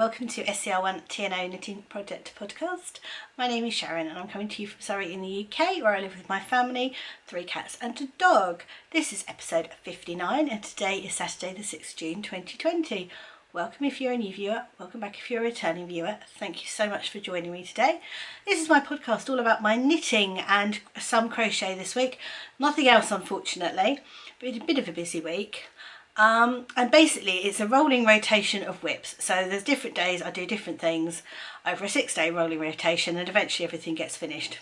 welcome to sc1tno Knitting Project podcast. My name is Sharon and I'm coming to you from Surrey in the UK, where I live with my family, 3 cats and a dog. This is episode 59 and today is Saturday the 6th June 2020. Welcome if you're a new viewer, welcome back if you're a returning viewer. Thank you so much for joining me today. This is my podcast all about my knitting and some crochet this week. Nothing else unfortunately, but a bit of a busy week. And basically it's a rolling rotation of whips, so there's different days I do different things over a 6-day rolling rotation and eventually everything gets finished.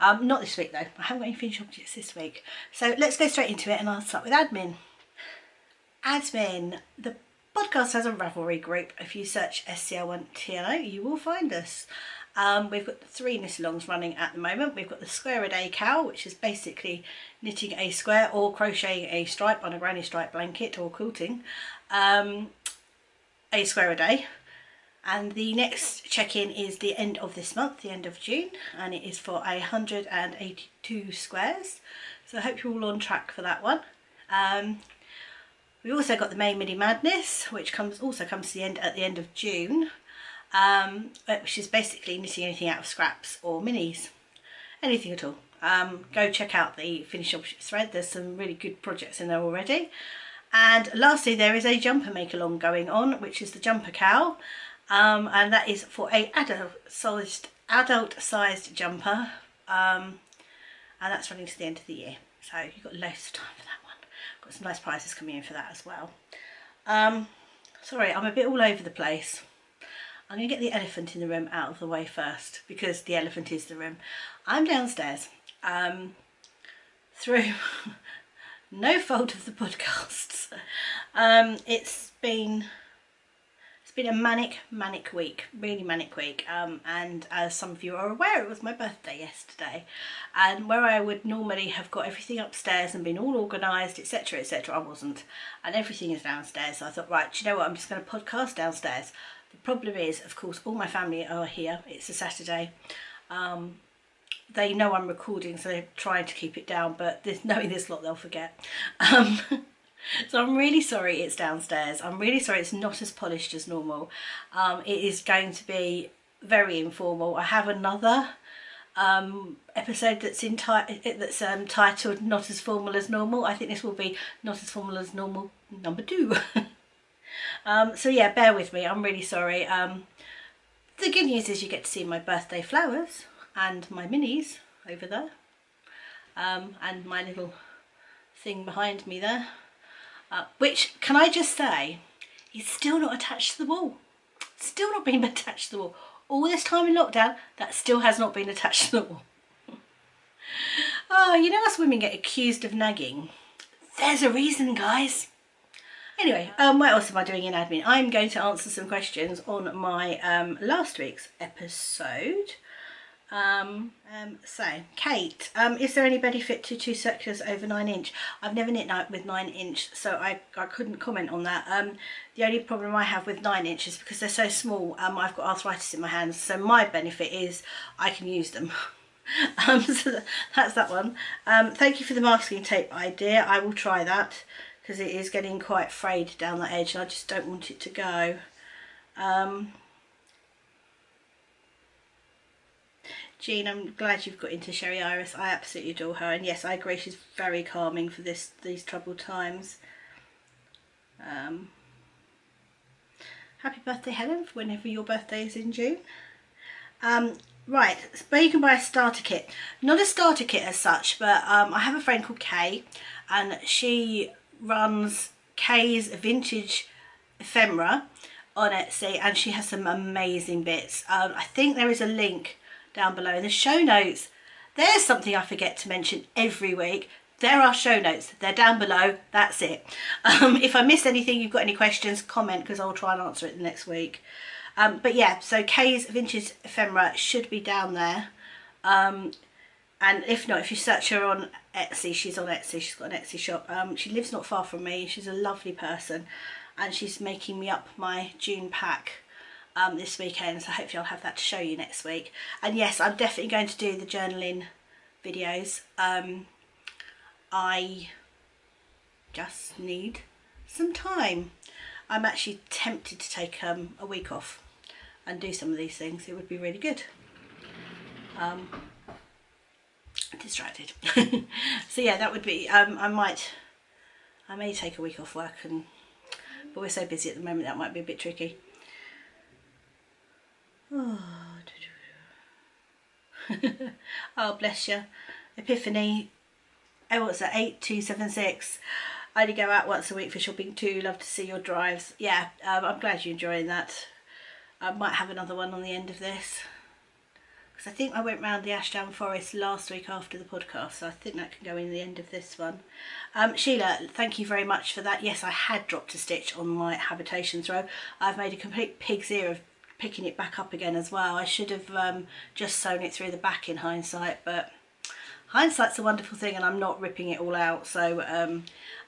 Not this week though, I haven't got any finished objects this week. So let's go straight into it and I'll start with admin. Admin. The podcast has a Ravelry group. If you search sc1tno you will find us. We've got 3 knit-alongs running at the moment. We've got the square a day cowl, which is basically knitting a square or crocheting a stripe on a granny stripe blanket or quilting a square a day. And the next check-in is the end of this month, the end of June, and it is for 182 squares. So I hope you're all on track for that one. We've also got the May Mini Madness, which also comes to the end at the end of June. Which is basically knitting anything out of scraps or minis, anything at all. Go check out the finished objects thread, there's some really good projects in there already. And lastly there is a jumper make along going on, which is the jumper cowl, and that is for a adult sized jumper, and that's running to the end of the year, so you've got loads of time for that one. Got some nice prizes coming in for that as well. Sorry, I'm a bit all over the place. I'm going to get the elephant in the room out of the way first, because the elephant is the room. I'm downstairs, through no fault of the podcasts. It's been a manic week, really manic week, and as some of you are aware, it was my birthday yesterday, and where I would normally have got everything upstairs and been all organised, etc, etc, I wasn't, and everything is downstairs. So I thought, right, do you know what, I'm just going to podcast downstairs. The problem is, of course, all my family are here. It's a Saturday. They know I'm recording, so they're trying to keep it down, but knowing this lot, they'll forget. So I'm really sorry it's downstairs. I'm really sorry it's not as polished as normal. It is going to be very informal. I have another episode that's titled Not As Formal As Normal. I think this will be Not As Formal As Normal number 2. So yeah, bear with me, I'm really sorry. The good news is you get to see my birthday flowers and my minis over there, and my little thing behind me there, which, can I just say, is still not attached to the wall. Still not been attached to the wall. All this time in lockdown, that still has not been attached to the wall. Oh, you know us women get accused of nagging. There's a reason, guys. Anyway, what else am I doing in admin? I'm going to answer some questions on my last week's episode. So, Kate, is there any benefit to 2 circulars over 9 inch? I've never knit with 9 inch, so I couldn't comment on that. The only problem I have with 9 inch is because they're so small, I've got arthritis in my hands, so my benefit is I can use them. So that's that one. Thank you for the masking tape idea. I will try that, because it is getting quite frayed down that edge and I just don't want it to go. Jean, I'm glad you've got into Sherry Iris. I absolutely adore her, and yes, I agree, she's very calming for these troubled times. Happy birthday, Helen, for whenever your birthday is in June. Right, but you can buy a starter kit. Not a starter kit as such, but I have a friend called Kay, and she runs Kay's Vintage Ephemera on Etsy, and she has some amazing bits. I think there is a link down below in the show notes. There's something I forget to mention every week. There are show notes, they're down below, that's it. If I missed anything, you've got any questions, comment, because I'll try and answer it the next week. But yeah, so Kay's Vintage Ephemera should be down there. And if not, if you search her on Etsy, she's on Etsy, she's got an Etsy shop. She lives not far from me, she's a lovely person, and she's making me up my June pack this weekend, so hopefully I'll have that to show you next week. And yes, I'm definitely going to do the journaling videos. I just need some time. I'm actually tempted to take a week off and do some of these things. It would be really good. Distracted. So yeah, that would be, I may take a week off work, but we're so busy at the moment that might be a bit tricky. Oh, oh bless you. Epiphany, oh what's that, 8276. I only go out once a week for shopping too, love to see your drives. Yeah, I'm glad you're enjoying that. I might have another one on the end of this, because I think I went round the Ashdown Forest last week after the podcast, so I think that can go in the end of this one. Sheila, thank you very much for that. Yes, I had dropped a stitch on my habitations row. I've made a complete pig's ear of picking it back up again as well. I should have just sewn it through the back in hindsight, but hindsight's a wonderful thing, and I'm not ripping it all out, so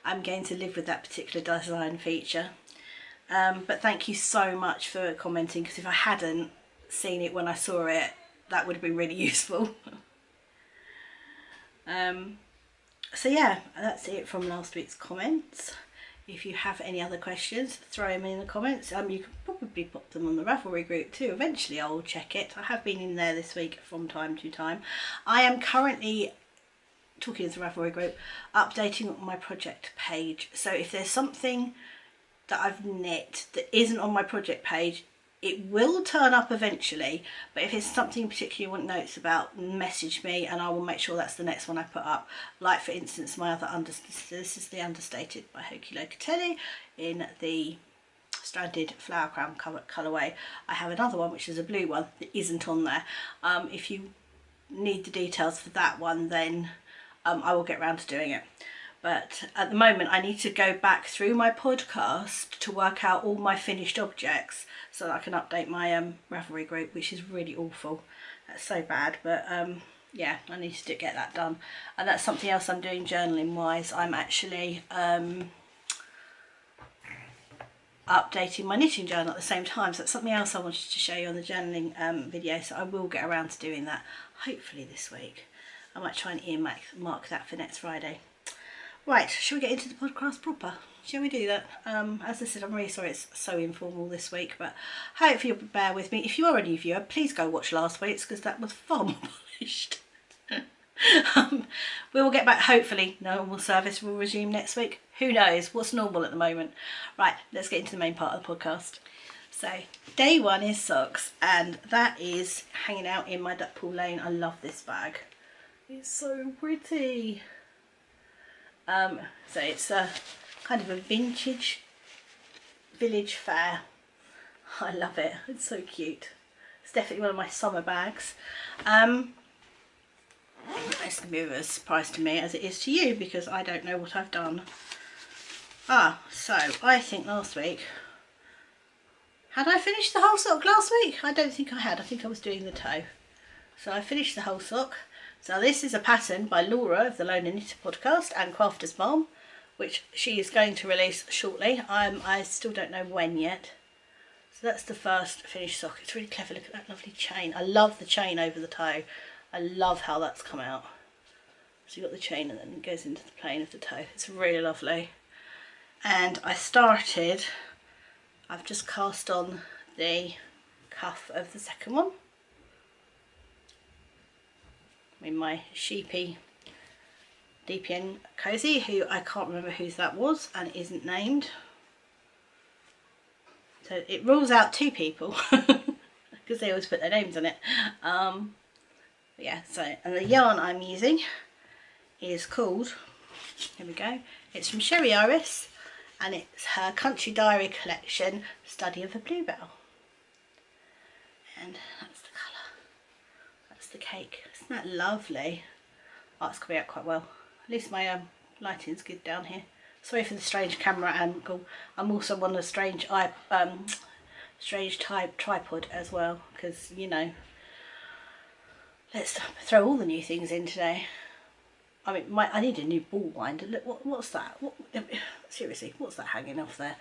I'm going to live with that particular design feature. But thank you so much for commenting, because if I hadn't seen it when I saw it, that would have been really useful. So yeah, that's it from last week's comments. If you have any other questions, throw them in the comments. You can probably pop them on the Ravelry group too. Eventually I'll check it. I have been in there this week from time to time. I am currently, talking to the Ravelry group, updating my project page. So if there's something that I've knit that isn't on my project page, it will turn up eventually, but if it's something particularly you want notes about, message me and I will make sure that's the next one I put up. Like for instance, my other this is the Understated by Hokey Locatelli in the Stranded Flower Crown colourway. I have another one which is a blue one that isn't on there. If you need the details for that one, then I will get around to doing it. But at the moment I need to go back through my podcast to work out all my finished objects so that I can update my Ravelry group, which is really awful. That's so bad, but yeah, I need to get that done. And that's something else I'm doing journaling wise. I'm actually updating my knitting journal at the same time, so that's something else I wanted to show you on the journaling video, so I will get around to doing that hopefully this week. I might try and earmark that for next Friday. Right, shall we get into the podcast proper? Shall we do that? As I said, I'm really sorry it's so informal this week, but hopefully you'll bear with me. If you are a new viewer, please go watch last week's, because that was far more polished. We will get back, hopefully normal service will resume next week. Who knows? What's normal at the moment? Right, let's get into the main part of the podcast. So, day one is socks, and that is hanging out in my Duckpool Lane. I love this bag. It's so pretty. So it's a kind of a vintage village fair. I love it. It's so cute. It's definitely one of my summer bags. It's going to be a surprise to me as it is to you, because I don't know what I've done. So I think last week, had I finished the whole sock last week? I don't think I had. I think I was doing the toe. So I finished the whole sock. So this is a pattern by Laura of the Loner Knitter podcast and Crafter's Mom, which she is going to release shortly. I still don't know when yet. So that's the first finished sock. It's really clever. Look at that lovely chain. I love the chain over the toe. I love how that's come out. So you've got the chain and then it goes into the plane of the toe. It's really lovely. And I've just cast on the cuff of the second one. In my sheepy DPN cozy, who I can't remember whose that was and it isn't named. So it rules out two people because they always put their names on it. Yeah, so, and the yarn I'm using is called, here we go, it's from Sherry Iris and it's her Country Diary collection, Study of a Bluebell. And that's the colour. That's the cake. Isn't that lovely? Oh, it's coming out quite well. At least my lighting's good down here. Sorry for the strange camera angle. I'm also on a strange type tripod as well, because you know. Let's throw all the new things in today. I mean, I need a new ball winder. Look, what's that? Seriously, what's that hanging off there?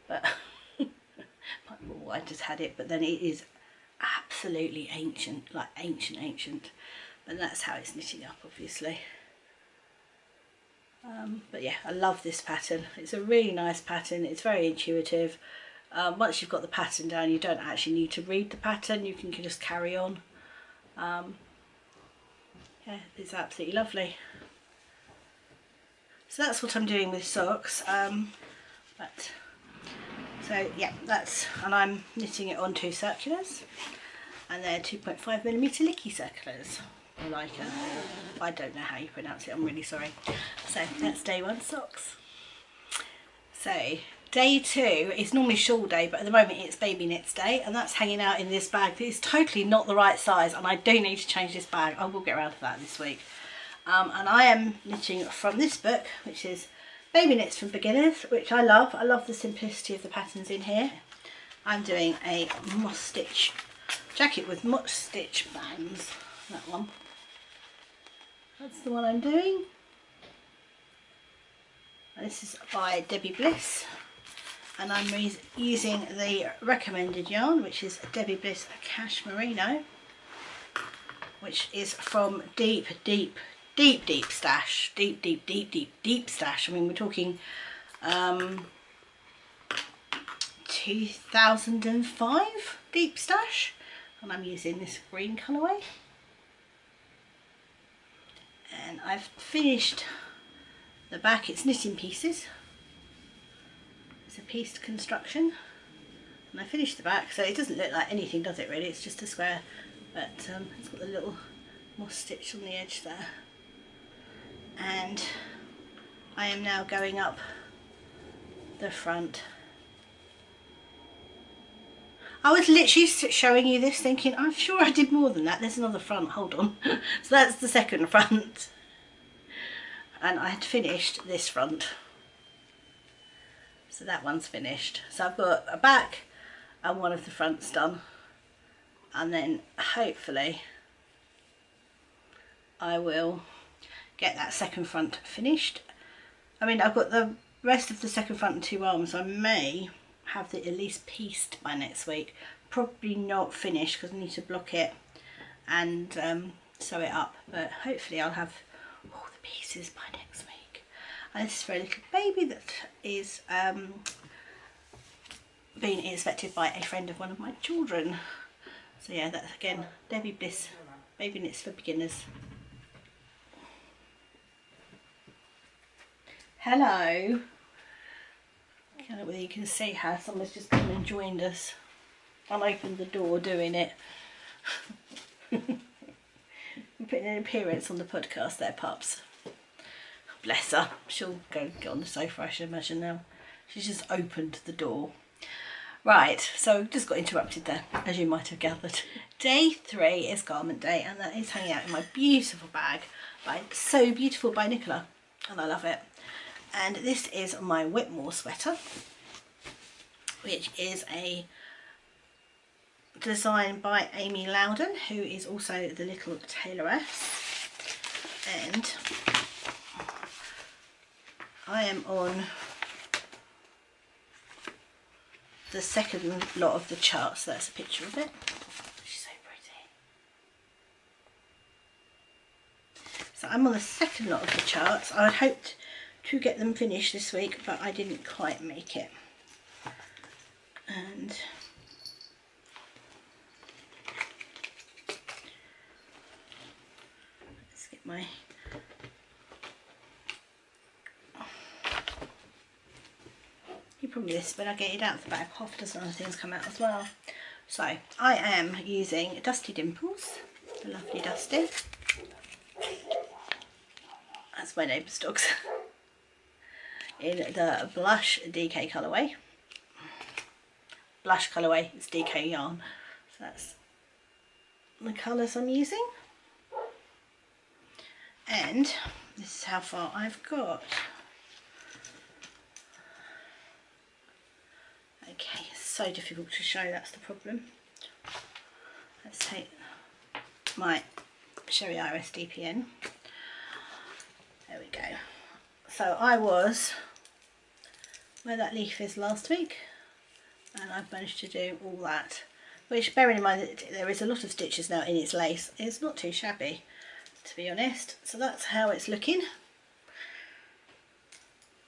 But my ball winder's had it, but then it is absolutely ancient, like ancient. And that's how it's knitting up, obviously. But yeah, I love this pattern. It's a really nice pattern. It's very intuitive. Once you've got the pattern down, you don't actually need to read the pattern. You can just carry on. Yeah, it's absolutely lovely. So that's what I'm doing with socks. So yeah, and I'm knitting it on 2 circulars, and they're 2.5mm licky circulars. I don't know how you pronounce it, I'm really sorry. So that's day 1 socks. So day 2 is normally shawl day, but at the moment it's baby knits day, and that's hanging out in this bag. It's totally not the right size, and I do need to change this bag. I will get around to that this week. And I am knitting from this book, which is Baby Knits for Beginners, which I love. I love the simplicity of the patterns in here. I'm doing a moss stitch jacket with moss stitch bands. That one. That's the one I'm doing. And this is by Debbie Bliss. And I'm using the recommended yarn, which is Debbie Bliss Cash Merino, which is from Deep Stash. Deep Stash. I mean, we're talking 2005 Deep Stash, and I'm using this green colourway. And I've finished the back. It's knit in pieces. It's a pieced construction, and I finished the back, so it doesn't look like anything, does it really? It's just a square, but it's got the little moss stitch on the edge there. And I am now going up the front. I was literally showing you this thinking, I'm sure I did more than that. There's another front, hold on. So that's the second front. And I had finished this front. So that one's finished. So I've got a back and one of the fronts done. And then hopefully I will get that second front finished. I mean, I've got the rest of the second front and 2 arms. I may have it at least pieced by next week. Probably not finished because I need to block it and sew it up, but hopefully I'll have all the pieces by next week. And this is for a little baby that is being inspected by a friend of one of my children. So yeah, that's again Debbie Bliss Baby Knits for Beginners. Hello. I don't know whether you can see how someone's just come and joined us. I'll open the door doing it. I'm putting an appearance on the podcast there, pups. Bless her. She'll go get on the sofa, I should imagine now. She's just opened the door. Right, so just got interrupted there, as you might have gathered. Day 3 is garment day, and that is hanging out in my beautiful bag by So Beautiful by Nicola, and I love it. And this is my Whitmore sweater, which is a design by Amy Loudon, who is also the little tailoress. And I am on the second lot of the chart, so that's a picture of it. She's so pretty. So I'm on the second lot of the charts. I had hoped to get them finished this week, but I didn't quite make it. And let's get my you probably this, but I get it out of the bag. Half a dozen other things come out as well. So I am using Dusty Dimples, the lovely Dusty. That's my neighbour's dogs. In the Blush DK colourway. Blush colourway, it's DK yarn. So that's the colours I'm using. And this is how far I've got. Okay, it's so difficult to show, that's the problem. Let's take my Sherry Iris DPN. There we go. So I was where that leaf is last week, and I've managed to do all that, which, bearing in mind that there is a lot of stitches now in its lace, it's not too shabby, to be honest. So that's how it's looking.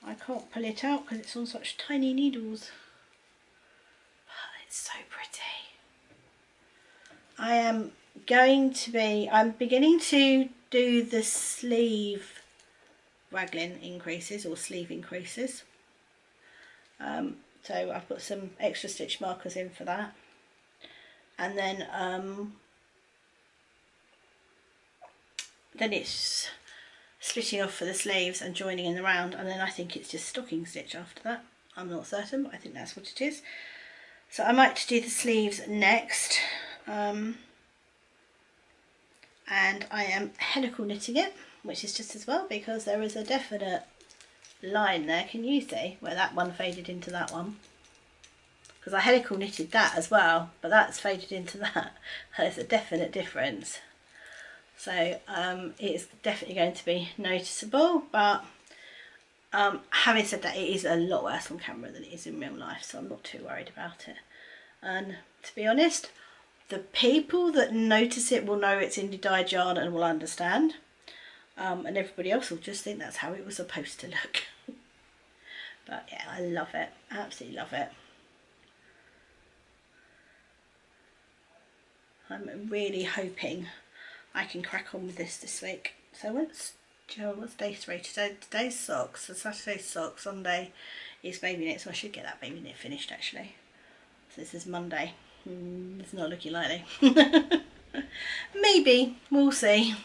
I can't pull it out because it's on such tiny needles. But it's so pretty. I'm beginning to do the sleeve raglan increases or sleeve increases. So I've put some extra stitch markers in for that. And then it's splitting off for the sleeves and joining in the round, and then I think it's just stocking stitch after that. I'm not certain, but I think that's what it is. So I might do the sleeves next. And I am helical knitting it, which is just as well, because there is a definite line there. Can you see where that one faded into that one? Because I helical knitted that as well, but that's faded into that. There's a definite difference. So it's definitely going to be noticeable, but having said that, it is a lot worse on camera than it is in real life, so I'm not too worried about it. And to be honest, the people that notice it will know it's indie dyed yarn and will understand, and everybody else will just think that's how it was supposed to look. But yeah, I love it, absolutely love it. I'm really hoping I can crack on with this week. So what's day 3 today? Today's socks, so Saturday's socks, Sunday is baby knit, so I should get that baby knit finished actually. So this is Monday. It's not looking likely. Maybe, we'll see.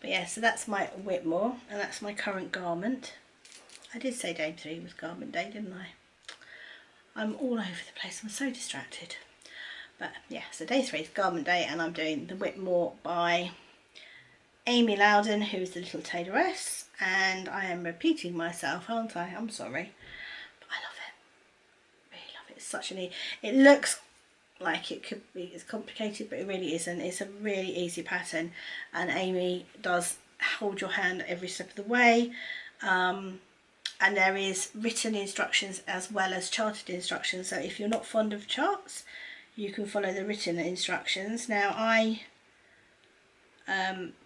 But yeah, so that's my Whitmore, and that's my current garment. I did say day 3 was garment day, didn't I? I'm all over the place, I'm so distracted. But yeah, so day 3 is garment day, and I'm doing the Whitmore by Amy Loudon, who's the little tailoress, and I am repeating myself, aren't I? I'm sorry, but I love it. Really love it. It's such an it looks like it could be, it's complicated, but it really isn't. It's a really easy pattern, and Amy does hold your hand every step of the way. And there is written instructions as well as charted instructions, so if you're not fond of charts, you can follow the written instructions. Now I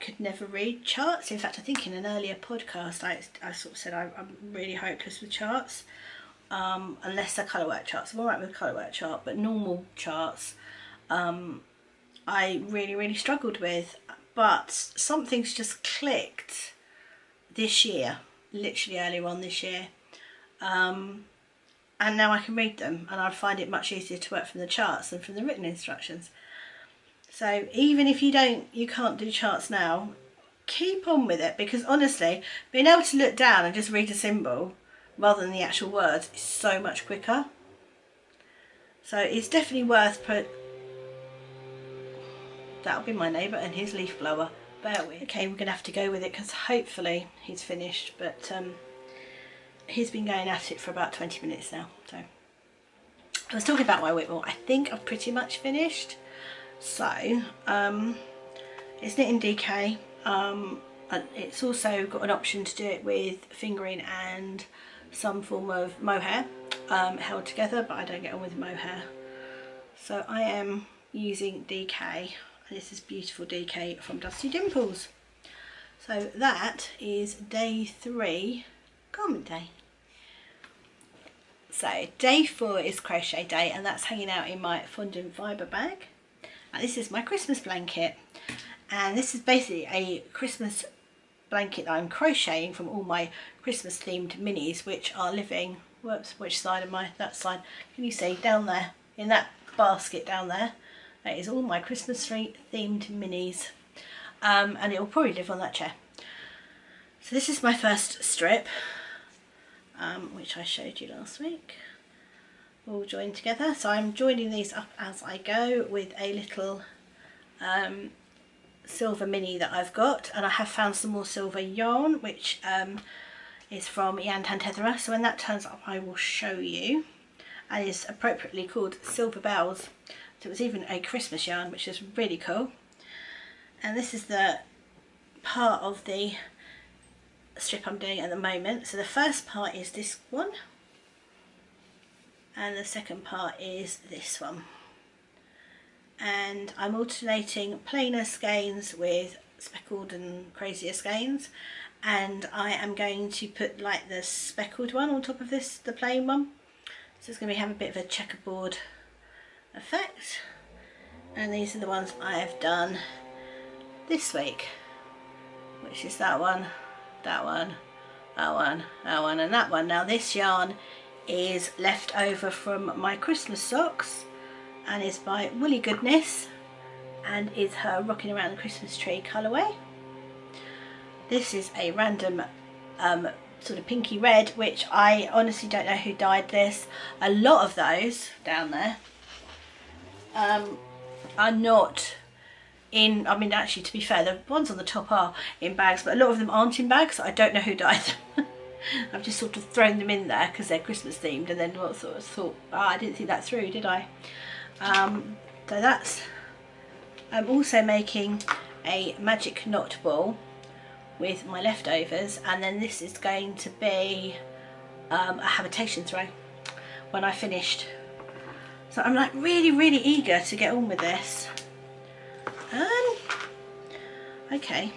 could never read charts. In fact, I think in an earlier podcast I sort of said I'm really hopeless with charts, unless they're colourwork charts. I'm alright with a colourwork chart, but normal charts I really struggled with. But something's just clicked this year, literally earlier on this year, and now I can read them, and I find it much easier to work from the charts than from the written instructions. So even if you can't do charts now, keep on with it, because honestly, being able to look down and just read a symbol rather than the actual words is so much quicker. So it's definitely worth that'll be my neighbour and his leaf blower. Bear with. Okay, we're gonna have to go with it because hopefully he's finished, but he's been going at it for about 20 minutes now. So I was talking about my Whitmore. I think I've pretty much finished. So it's knit in DK. It's also got an option to do it with fingering and some form of mohair held together, but I don't get on with mohair. So I am using DK, and this is beautiful DK from Dusty Dimples. So that is day 3, garment day. So day 4 is crochet day, and that's hanging out in my fondant fibre bag. And this is my Christmas blanket, and this is basically a Christmas blanket that I'm crocheting from all my Christmas themed minis, which are living, whoops, which side am I? That side. Can you see down there in that basket down there? That is all my Christmas tree themed minis, and it will probably live on that chair. So this is my first strip, which I showed you last week, all joined together. So I'm joining these up as I go with a little silver mini that I've got, and I have found some more silver yarn, which is from Yan Tantetherer. So when that turns up I will show you, and is appropriately called Silver Bells. So it was even a Christmas yarn, which is really cool. And this is the part of the strip I'm doing at the moment. So the first part is this one, and the second part is this one, and I'm alternating plainer skeins with speckled and crazier skeins, and I am going to put like the speckled one on top of this, the plain one. So it's going to have a bit of a checkerboard effect. And these are the ones I have done this week, which is that one, that one, that one, that one, and that one. Now this yarn is left over from my Christmas socks and is by Woolly Goodness and is her Rocking Around the Christmas Tree colourway. This is a random sort of pinky red, which I honestly don't know who dyed this. A lot of those down there are not in, I mean actually to be fair, the ones on the top are in bags, but a lot of them aren't in bags. I don't know who dyed them. I've just sort of thrown them in there because they're Christmas themed, and then sort of thought, I didn't think that through, did I? So that's, I'm also making a magic knot ball with my leftovers, and then this is going to be a habitation throw when I finished. So I'm like really eager to get on with this. Okay,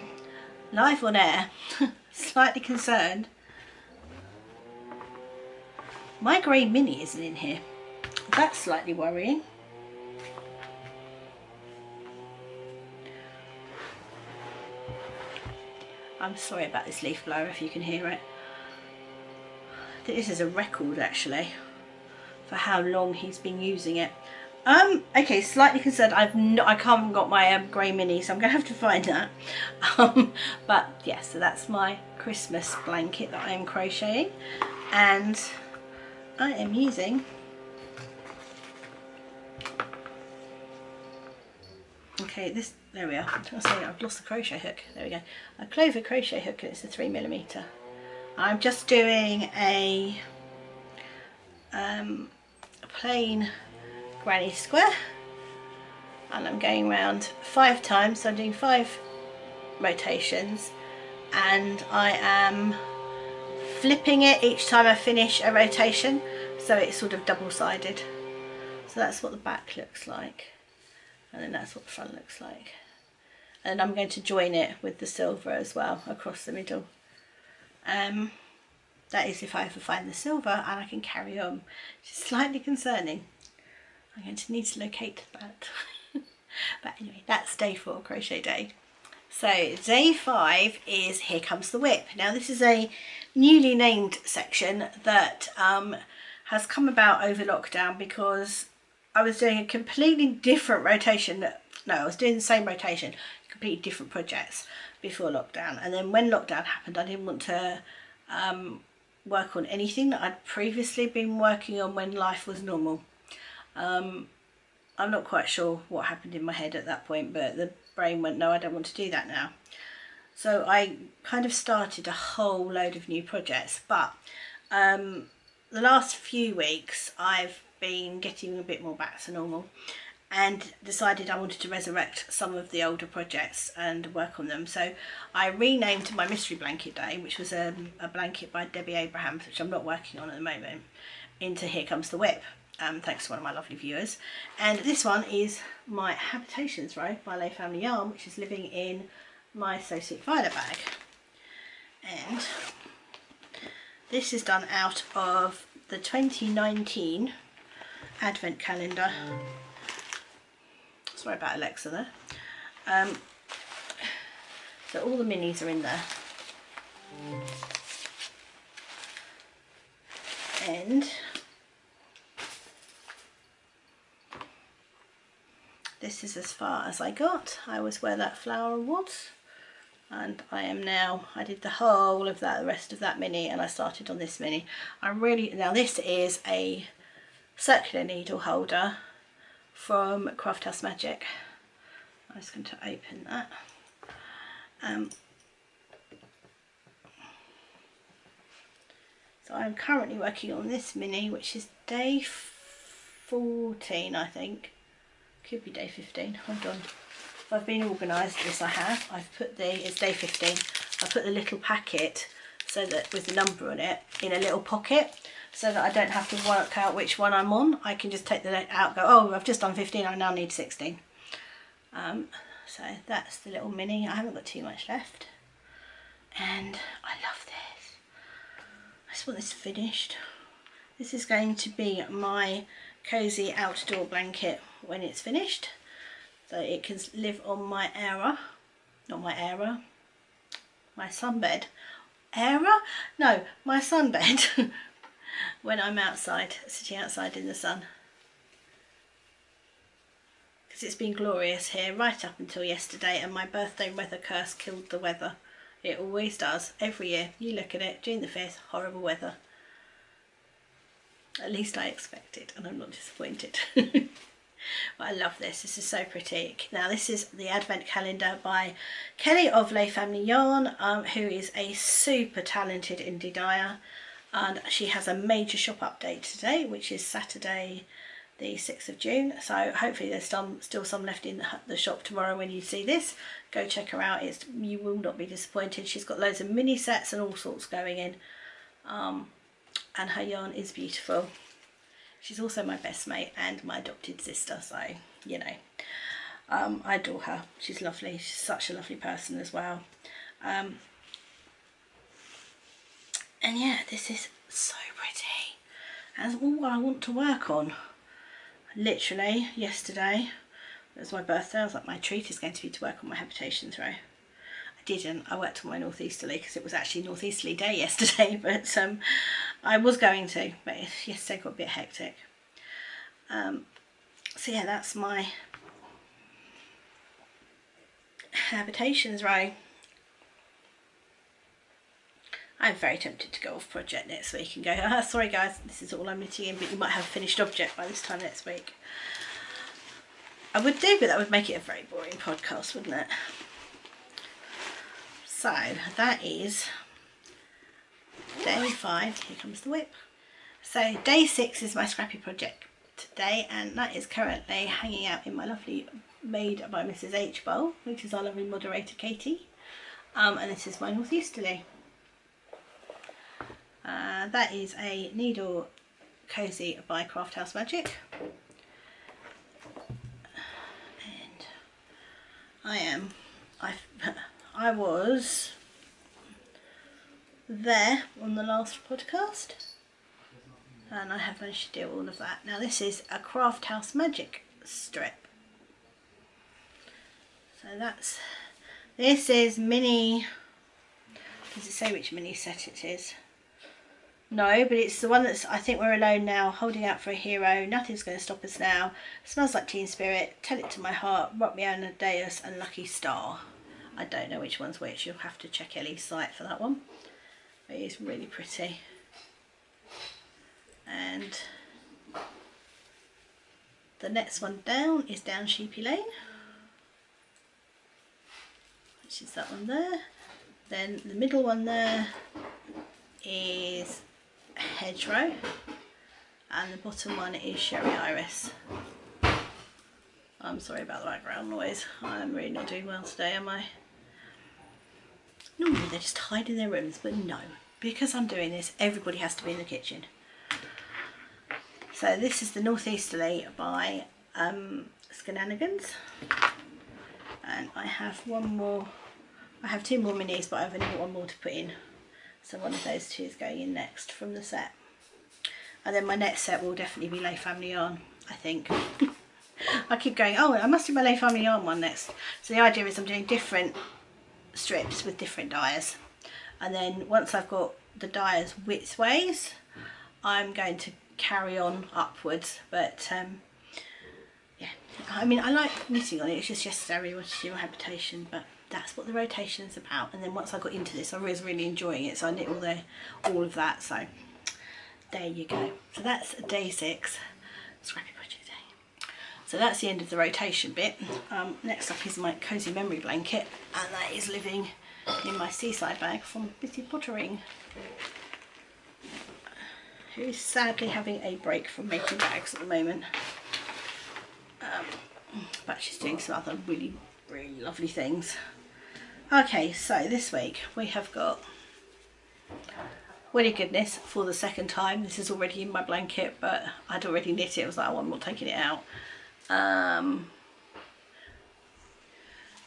live on air, slightly concerned. My grey mini isn't in here. That's slightly worrying. I'm sorry about this leaf blower if you can hear it. I think this is a record actually for how long he's been using it. Okay, slightly concerned. I haven't got my grey mini, so I'm gonna have to find that. But yeah, so that's my Christmas blanket that I am crocheting, and I am using this, there we are. Oh, sorry, I've lost the crochet hook. There we go. A clover crochet hook, and it's a 3mm. I'm just doing a plain granny square, and I'm going around 5 times, so I'm doing 5 rotations, and I am flipping it each time I finish a rotation, so it's sort of double-sided. So that's what the back looks like, and then that's what the front looks like. And I'm going to join it with the silver as well across the middle. That is if I ever find the silver and I can carry on. Which is slightly concerning. I'm going to need to locate that. But anyway, that's day 4, crochet day. So day 5 is Here Comes the Whip. Now this is a newly named section that has come about over lockdown, because I was doing a completely different rotation. No, I was doing the same rotation, completely different projects before lockdown. And then when lockdown happened, I didn't want to work on anything that I'd previously been working on when life was normal. I'm not quite sure what happened in my head at that point, but the brain went, no, I don't want to do that now. So I kind of started a whole load of new projects, but the last few weeks I've been getting a bit more back to normal, and decided I wanted to resurrect some of the older projects and work on them. So I renamed my mystery blanket day, which was a blanket by Debbie Abrahams, which I'm not working on at the moment, into Here Comes the Whip, thanks to one of my lovely viewers. And this one is my Habitations row by Lay Family Yarn, which is living in my So Sweet Violet bag. And this is done out of the 2019 Advent calendar. Sorry about Alexa there. So all the minis are in there. And this is as far as I got. I was where that flower was, and I am now, I did the whole of that, the rest of that mini, and I started on this mini. Now this is a circular needle holder from Craft House Magic. I'm just going to open that. So I'm currently working on this mini, which is day 14, I think. Could be day 15. Hold on. If I've been organised, yes I have. I've put it's day 15. I put the little packet, so that with the number on it, in a little pocket, so that I don't have to work out which one I'm on. I can just take the out, go, oh, I've just done 15, I now need 16. So that's the little mini. I haven't got too much left. and I love this. I just want this finished. This is going to be my cozy outdoor blanket when it's finished, so it can live on my Era, not my Era, my sunbed. Era? No, my sunbed when I'm outside, sitting outside in the sun. Because it's been glorious here right up until yesterday, and my birthday weather curse killed the weather. It always does, every year. You look at it, June the 5th, horrible weather. At least I expected, and I'm not disappointed. But I love this. This is so pretty. Now this is the advent calendar by Kelly of Les Family Yarn, who is a super talented indie dyer, and she has a major shop update today, which is Saturday the 6th of June. So hopefully there's still some left in the shop tomorrow when you see this. Go check her out. You will not be disappointed. She's got loads of mini sets and all sorts going in, and her yarn is beautiful. She's also my best mate and my adopted sister, so you know, I adore her. She's lovely. She's such a lovely person as well. And yeah, this is so pretty. And all I want to work on. Literally yesterday, it was my birthday. I was like, my treat is going to be to work on my habitation throw. I didn't. I worked on my northeasterly because it was actually northeasterly day yesterday, but I was going to, but yesterday got a bit hectic. So yeah, that's my habitations row. I'm very tempted to go off project next week and go, sorry guys, this is all I'm knitting in, but you might have a finished object by this time next week. I would do, but that would make it a very boring podcast, wouldn't it? So that is day 5. Here comes the whip. So day 6 is my scrappy project today, and that is currently hanging out in my lovely Made by Mrs H bowl, which is our lovely moderator Katie, and this is my northeasterly. That is a needle cozy by Craft House Magic, and I was there on the last podcast, and I have managed to do all of that. Now this is a Craft House Magic strip. So this is mini, does it say which mini set it is? No, but it's the one that's, I think we're alone now, holding out for a hero, nothing's going to stop us now, smells like teen spirit, tell it to my heart, rock me on a Deus, and lucky star. I don't know which one's which, you'll have to check Ellie's site for that one. But it is really pretty. And the next one down is Down Sheepy Lane, which is that one there. Then the middle one there is Hedgerow, and the bottom one is Sherry Iris. I'm sorry about the background noise. I'm really not doing well today, am I? Normally they just hide in their rooms, but no, because I'm doing this, everybody has to be in the kitchen. So this is the Northeasterly by Shenanigans, and I have one more. I have 2 more minis, but I've only got 1 more to put in. So one of those 2 is going in next from the set. And then my next set will definitely be Les Family Yarn, I think. I keep going, oh, I must do my Les Family Yarn one next. So the idea is I'm doing different strips with different dyers. And then once I've got the dyers which ways, I'm going to carry on upwards. But yeah, I mean, I like knitting on it. It's just yesterday I wanted to do my habitation, but that's what the rotation is about. And then once I got into this, I was really enjoying it, so I knit all of that. So there you go. So that's day 6, scrappy project day. So that's the end of the rotation bit. Next up is my cozy memory blanket, and that is living in my seaside bag from Busy Pottering, who is sadly having a break from making bags at the moment. But she's doing some other really, really lovely things. Okay, so this week we have got Willy Goodness for the 2nd time. This is already in my blanket, but I'd already knit it. I was like, oh, I'm not taking it out.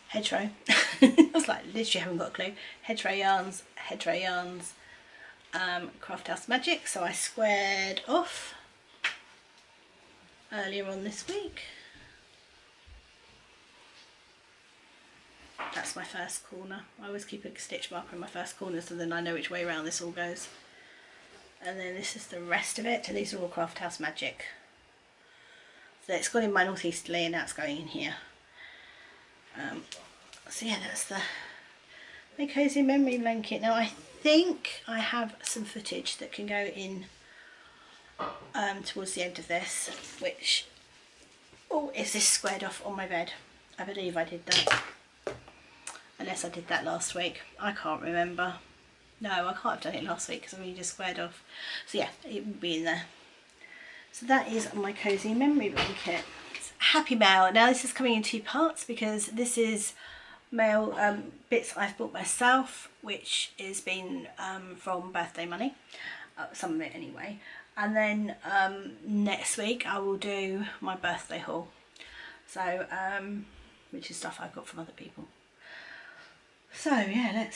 Hedgerow. I was like, literally haven't got a clue. Hedgerow yarns, Craft House Magic. So I squared off earlier on this week. That's my first corner. I always keep a stitch marker in my first corner so then I know which way around this all goes. And then this is the rest of it, and these are all Craft House Magic. So it's gone in my northeasterly and now it's going in here. So yeah, that's my cozy memory blanket. Now I think I have some footage that can go in towards the end of this, which, oh, is this squared off on my bed? I believe I did that. Unless I did that last week. I can't remember. No, I can't have done it last week because I really just squared off. So yeah, it will be in there. So that is my cozy memory blanket. It's happy mail. Now this is coming in 2 parts because this is mail bits I've bought myself, which has been from birthday money, some of it anyway. And then next week I will do my birthday haul. So which is stuff I've got from other people. So yeah,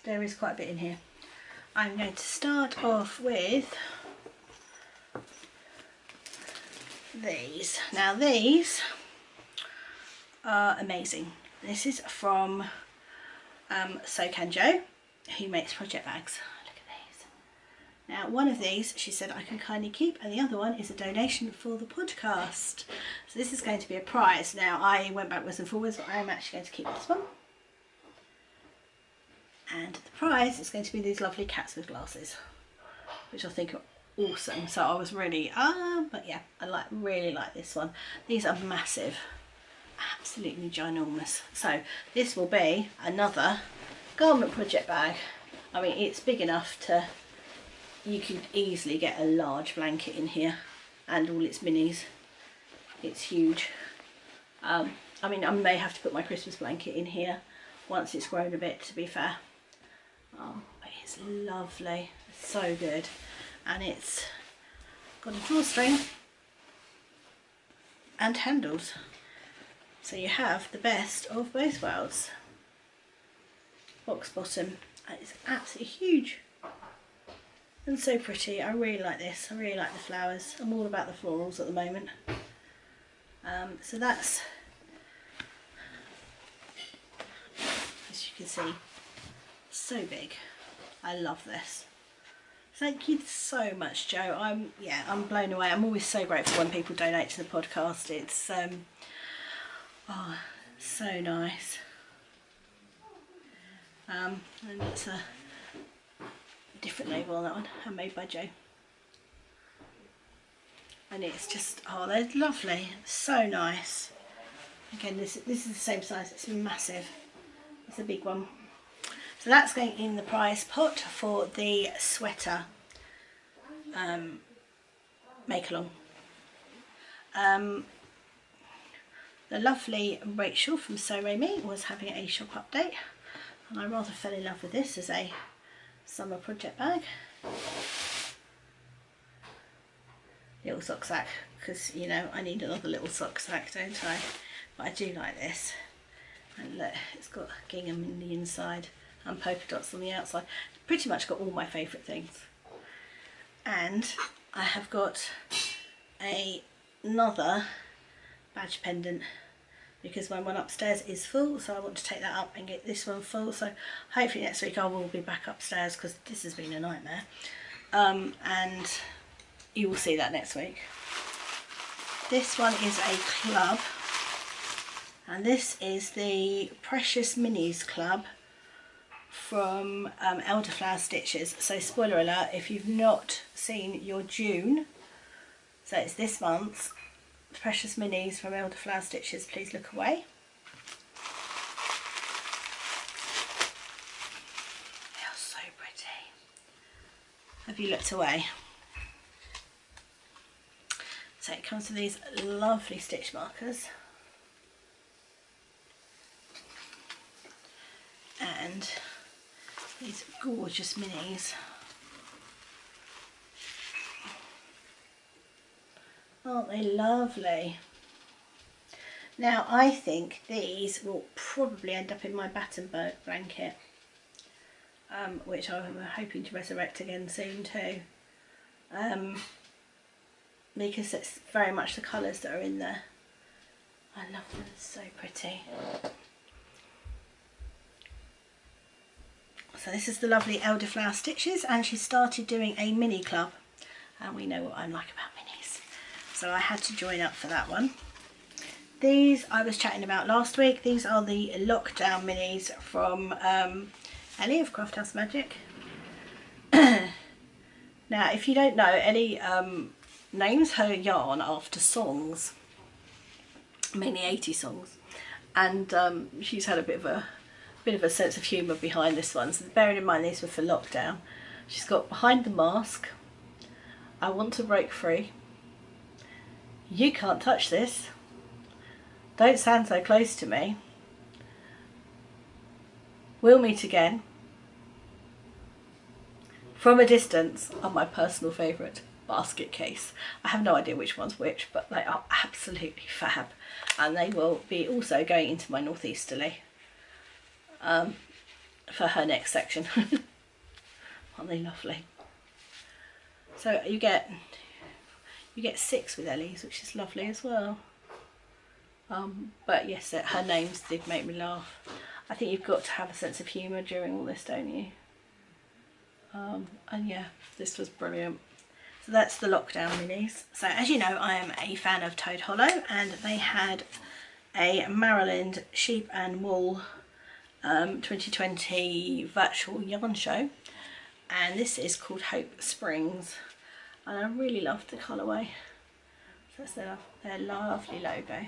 there is quite a bit in here. I'm going to start off with these. Now these are amazing. This is from sc1tno, who makes project bags. Look at these. Now one of these she said I can kindly keep, and the other one is a donation for the podcast. So this is going to be a prize. Now I went backwards and forwards, but I am actually going to keep this one. And the prize is going to be these lovely cats with glasses, which I think are awesome. So I was really, but yeah, I really like this one. These are massive, absolutely ginormous. So this will be another garment project bag. I mean, it's big enough to, you could easily get a large blanket in here and all its minis. It's huge. I mean, I may have to put my Christmas blanket in here once it's grown a bit, to be fair. Oh, it's lovely, it's so good, and it's got a drawstring and handles, so you have the best of both worlds. Box bottom, and it's absolutely huge and so pretty. I really like this. I really like the flowers. I'm all about the florals at the moment. So that's, as you can see, so big. I love this. Thank you so much, Joe. I'm blown away. I'm always so grateful when people donate to the podcast. It's oh, so nice. And it's a different label on that one, handmade by Joe. And it's just, oh, they're lovely. So nice. Again, this is the same size. It's massive. It's a big one. So that's going in the prize pot for the sweater make along. The lovely Rachel from So Remy was having a shop update, and I rather fell in love with this as a summer project bag. Little sock sack, because you know I need another little sock sack, don't I? But I do like this. And look, it's got gingham in the inside and polka dots on the outside. Pretty much got all my favourite things. And I have got another badge pendant because my one upstairs is full, so I want to take that up and get this one full. So hopefully next week I will be back upstairs because this has been a nightmare. And you will see that next week. This one is a club, and this is the Precious Minis Club from Elderflower Stitches. So spoiler alert, if you've not seen your June, so it's this month, Precious Minis from Elderflower Stitches, please look away. They are so pretty. Have you looked away? So it comes with these lovely stitch markers. And these gorgeous minis. Aren't they lovely? Now I think these will probably end up in my Battenberg blanket, which I'm hoping to resurrect again soon too, because it's very much the colours that are in there. I love them, it's so pretty. So this is the lovely Elderflower Stitches, and she started doing a mini club, and we know what I'm like about minis, so I had to join up for that one. These I was chatting about last week. These are the lockdown minis from Ellie of Craft House Magic. Now if you don't know, Ellie names her yarn after songs, mainly 80 songs, and she's had a bit of a sense of humour behind this one. So bearing in mind these were for lockdown, she's got Behind the Mask, I Want to Break Free, You Can't Touch This, Don't Stand So Close to Me, We'll Meet Again, From a Distance, and my personal favourite, Basket Case. I have no idea which one's which, but they are absolutely fab, and they will be also going into my northeasterly for her next section. Aren't they lovely? So you get 6 with Ellie's, which is lovely as well. But yes, her names did make me laugh. I think you've got to have a sense of humour during all this, don't you? And yeah, this was brilliant. So that's the lockdown minis. So as you know, I am a fan of Toad Hollow, and they had a Maryland Sheep and Wool 2020 virtual yarn show, and this is called Hope Springs, and I really loved the colourway. So that's their lovely logo.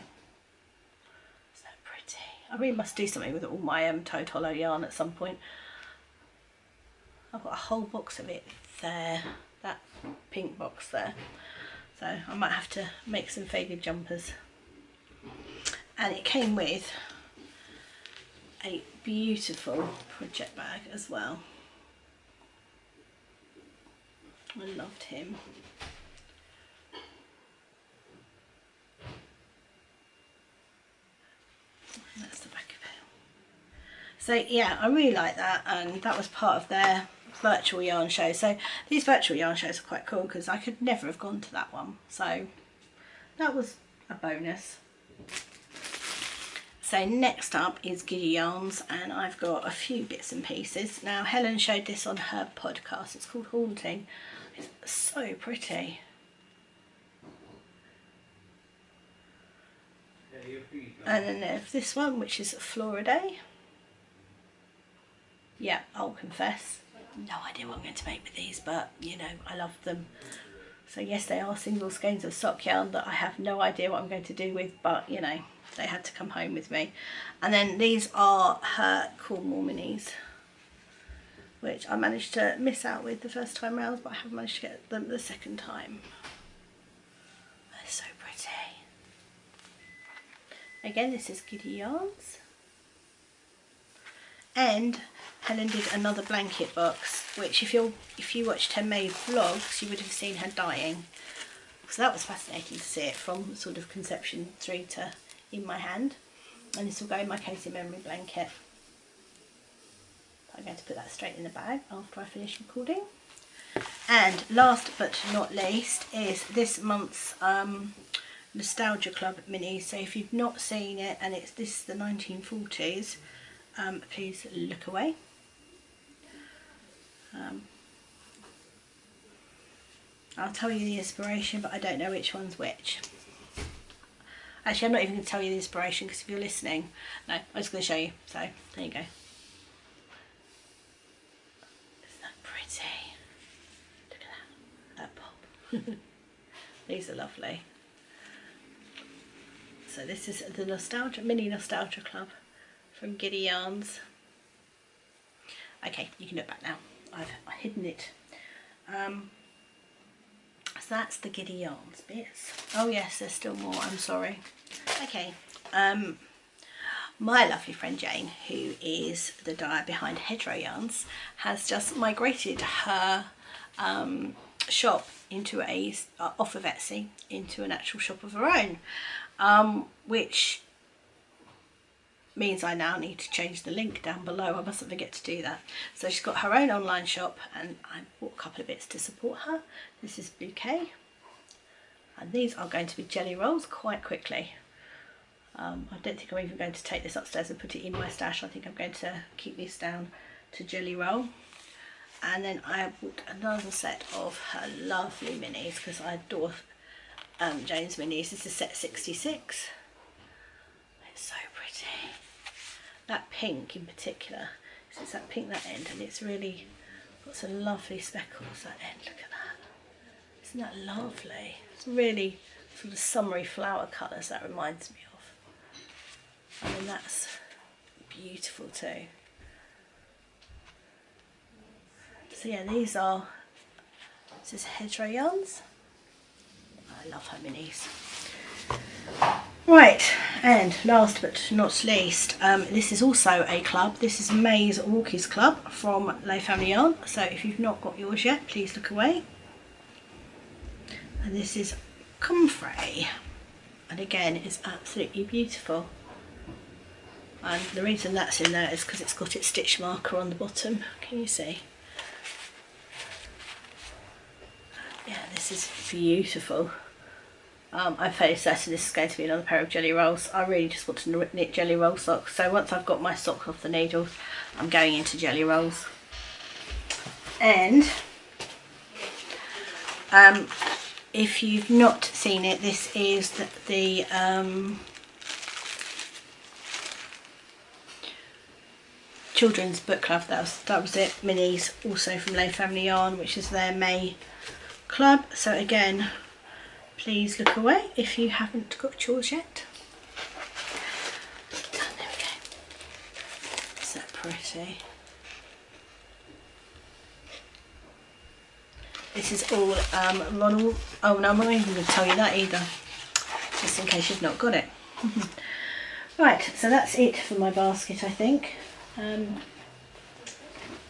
So pretty. I really must do something with all my Toad Hollow yarn at some point. I've got a whole box of it there, that pink box there, so I might have to make some faded jumpers. And it came with a beautiful project bag as well. I loved him. And that's the back of it. So yeah, I really like that, and that was part of their virtual yarn show. So these virtual yarn shows are quite cool because I could never have gone to that one, so that was a bonus. So next up is Giddy Yarns, and I've got a few bits and pieces. Now Helen showed this on her podcast. It's called Haunting. It's so pretty. And then there's this one, which is Floriday. Yeah, I'll confess, no idea what I'm going to make with these, but you know, I love them. So yes, they are single skeins of sock yarn that I have no idea what I'm going to do with, but you know, they had to come home with me. And then these are her Cornwall minis, which I managed to miss out with the first time round, but I have managed to get them the second time. They're so pretty. Again, this is Giddy Yarns. And Helen did another blanket box, which if you watched her May vlogs, you would have seen her dyeing. So that was fascinating to see it from sort of conception through to in my hand. And this will go in my Cozy Memory blanket. I'm going to put that straight in the bag after I finish recording. And last but not least is this month's Nostalgia Club mini. So if you've not seen it, and this is the 1940s, please look away. I'll tell you the inspiration, but I don't know which one's which. Actually, I'm not even going to tell you the inspiration, because if you're listening, no, I'm just going to show you. So there you go. Isn't that pretty? Look at that pop. These are lovely. So this is the mini Nostalgia Club from Giddy Yarns. Okay, you can look back now. I've hidden it. So that's the Giddy Yarns bits. Oh yes, there's still more, I'm sorry. Okay, my lovely friend Jane, who is the dyer behind Hedgerow Yarns, has just migrated her shop into off of Etsy into an actual shop of her own, which means I now need to change the link down below. I mustn't forget to do that. So she's got her own online shop, and I bought a couple of bits to support her. This is bouquet, and these are going to be jelly rolls quite quickly. I don't think I'm even going to take this upstairs and put it in my stash. I think I'm going to keep these down to jelly roll. And then I bought another set of her lovely minis, because I adore Jane's minis. This is set 66. It's so pretty. That pink in particular, it's that pink that end, and it's really got some lovely speckles that end. Look at that. Isn't that lovely? It's really sort of summery flower colours that reminds me of. I mean, that's beautiful too. So yeah, these are, this is hedgerow yarns. I love her minis. Right, and last but not least, this is also a club. This is May's Walkies Club from Les Family Yarn. So if you've not got yours yet, please look away. And this is Comfrey, and again, it's absolutely beautiful. And the reason that's in there is because it's got its stitch marker on the bottom. Can you see? Yeah, this is beautiful. I'm fairly certain this is going to be another pair of jelly rolls. I really just want to knit jelly roll socks. So once I've got my socks off the needles, I'm going into jelly rolls. And if you've not seen it, this is the children's book club. That was it. Minis, also from Les Family Yarn, which is their May club. So again, please look away if you haven't got yours yet. There we go. Is that pretty? This is all Ronald. Oh no, I'm not even going to tell you that either, just in case you've not got it. Right, so that's it for my basket, I think.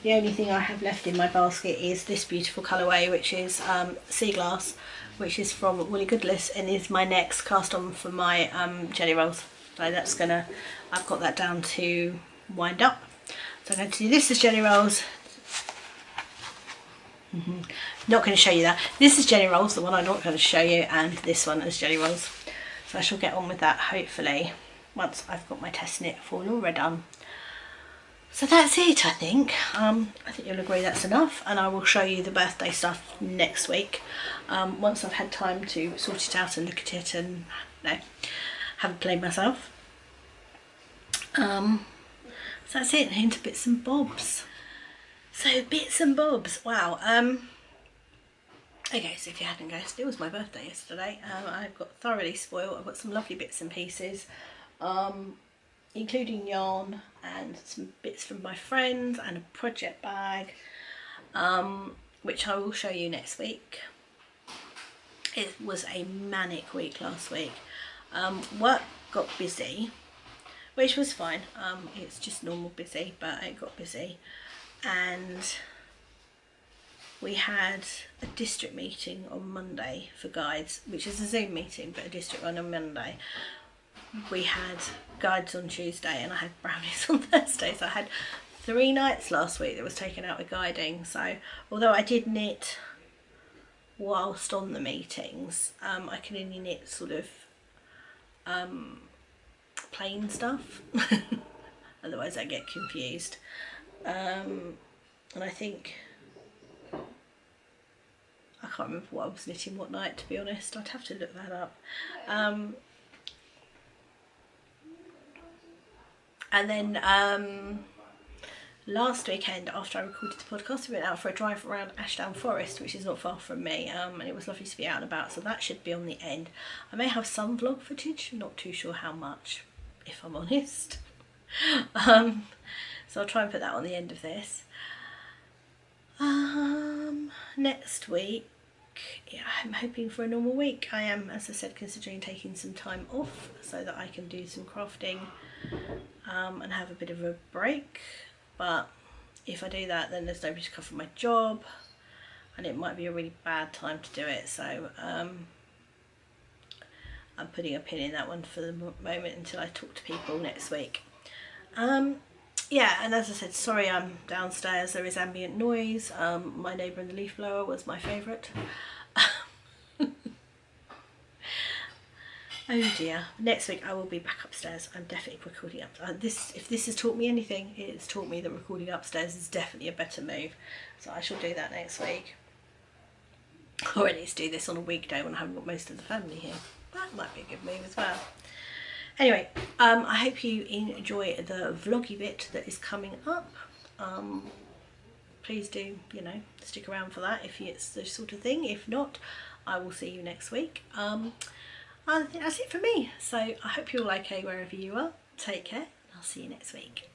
The only thing I have left in my basket is this beautiful colourway, which is Sea Glass, which is from Woolly Goodness, and is my next cast on for my jelly rolls. So that's gonna, I've got that down to wind up. So I'm going to do this as jelly rolls. Not going to show you that. This is jelly rolls, the one I'm not going to show you, and this one is jelly rolls. So I shall get on with that hopefully once I've got my test knit for Laura done. So that's it, I think. I think you'll agree that's enough, and I will show you the birthday stuff next week once I've had time to sort it out and look at it and have a play myself. So that's it, into bits and bobs. So bits and bobs, wow. Okay, so if you hadn't guessed, it was my birthday yesterday. I got thoroughly spoiled. I've got some lovely bits and pieces, including yarn and some bits from my friends and a project bag, which I will show you next week. It was a manic week last week. Work got busy, which was fine. It's just normal busy, but it got busy. And we had a district meeting on Monday for guides, which is a Zoom meeting, but a district one on Monday. We had guides on Tuesday, and I had brownies on Thursday. So I had 3 nights last week that was taken out with guiding. So although I did knit whilst on the meetings, I can only knit sort of plain stuff. Otherwise I get confused. And I think, I can't remember what I was knitting what night, to be honest. I'd have to look that up. And then last weekend, after I recorded the podcast, we went out for a drive around Ashdown Forest, which is not far from me, and it was lovely to be out and about, so that should be on the end. I may have some vlog footage, not too sure how much, if I'm honest. So I'll try and put that on the end of this. Next week, yeah, I'm hoping for a normal week. I am, as I said, considering taking some time off so that I can do some crafting and have a bit of a break. But if I do that, then there's nobody to cover my job, and it might be a really bad time to do it. So I'm putting a pin in that one for the moment until I talk to people next week. Yeah, and as I said, sorry I'm downstairs, there is ambient noise. My neighbour and the leaf blower was my favourite. Oh dear. Next week I will be back upstairs. I'm definitely recording up. If this has taught me anything, it's taught me that recording upstairs is definitely a better move. So I shall do that next week. Or at least do this on a weekday when I haven't got most of the family here. That might be a good move as well. Anyway, I hope you enjoy the vloggy bit that is coming up. Please do, you know, stick around for that if it's the sort of thing. If not, I will see you next week. I think that's it for me. So I hope you're all okay wherever you are. Take care. I'll see you next week.